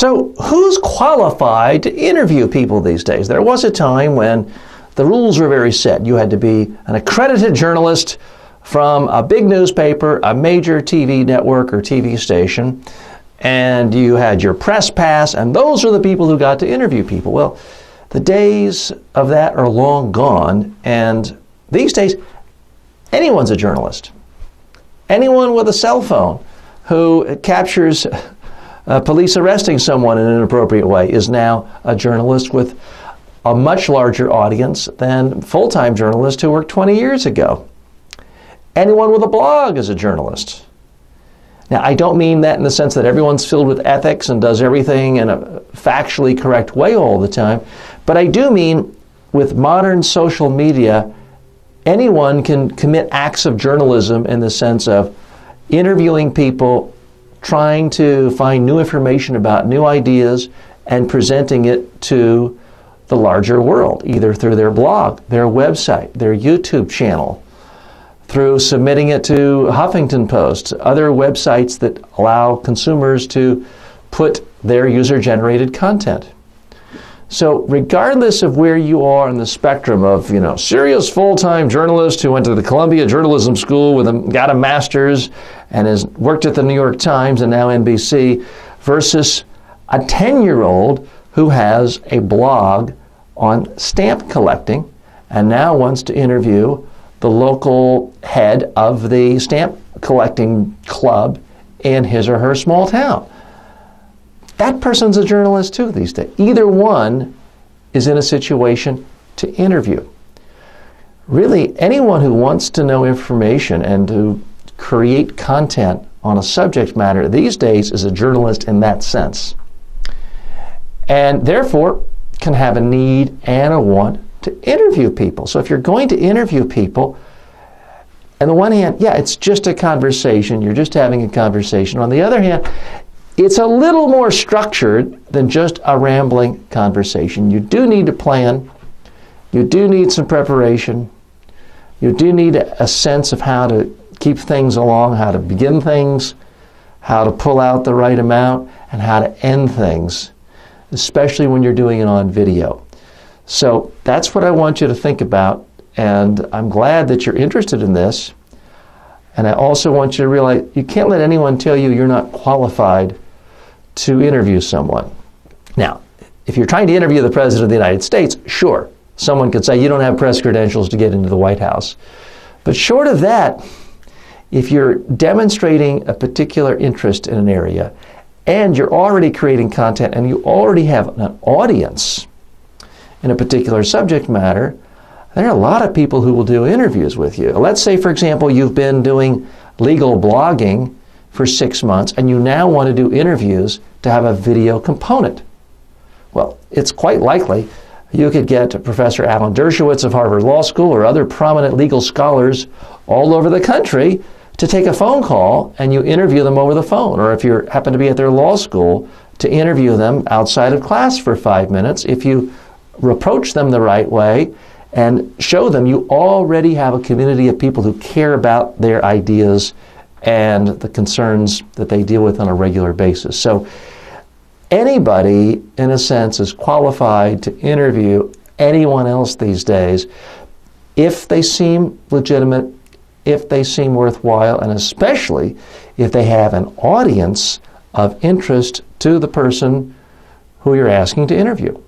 So who's qualified to interview people these days? There was a time when the rules were very set. You had to be an accredited journalist from a big newspaper, a major TV network or TV station, and you had your press pass, and those are the people who got to interview people. Well, the days of that are long gone, and these days, anyone's a journalist. Anyone with a cell phone who captures police arresting someone in an inappropriate way is now a journalist with a much larger audience than full-time journalists who worked 20 years ago. Anyone with a blog is a journalist. Now, I don't mean that in the sense that everyone's filled with ethics and does everything in a factually correct way all the time, but I do mean with modern social media, anyone can commit acts of journalism in the sense of interviewing people, trying to find new information about new ideas, and presenting it to the larger world, either through their blog, their website, their YouTube channel, through submitting it to Huffington Post, other websites that allow consumers to put their user-generated content. So regardless of where you are in the spectrum of, serious full-time journalist who went to the Columbia Journalism School got a master's and has worked at the New York Times and now NBC, versus a 10-year-old who has a blog on stamp collecting and now wants to interview the local head of the stamp collecting club in his or her small town. That person's a journalist too these days. Either one is in a situation to interview. Really, anyone who wants to know information and to create content on a subject matter these days is a journalist in that sense. And therefore can have a need and a want to interview people. So if you're going to interview people, on the one hand, it's just a conversation. You're just having a conversation. On the other hand, it's a little more structured than just a rambling conversation. You do need to plan. You do need some preparation. You do need a sense of how to keep things along, how to begin things, how to pull out the right amount, and how to end things, especially when you're doing it on video. So that's what I want you to think about, and I'm glad that you're interested in this. And I also want you to realize you can't let anyone tell you you're not qualified to interview someone. Now, if you're trying to interview the President of the United States, sure, someone could say you don't have press credentials to get into the White House. But short of that, if you're demonstrating a particular interest in an area and you're already creating content and you already have an audience in a particular subject matter, there are a lot of people who will do interviews with you. Let's say, for example, you've been doing legal blogging for 6 months and you now want to do interviews to have a video component. Well, it's quite likely you could get Professor Alan Dershowitz of Harvard Law School or other prominent legal scholars all over the country to take a phone call and you interview them over the phone. Or if you happen to be at their law school, to interview them outside of class for 5 minutes. If you approach them the right way and show them you already have a community of people who care about their ideas and the concerns that they deal with on a regular basis. So anybody, in a sense, is qualified to interview anyone else these days if they seem legitimate, if they seem worthwhile, and especially if they have an audience of interest to the person who you're asking to interview.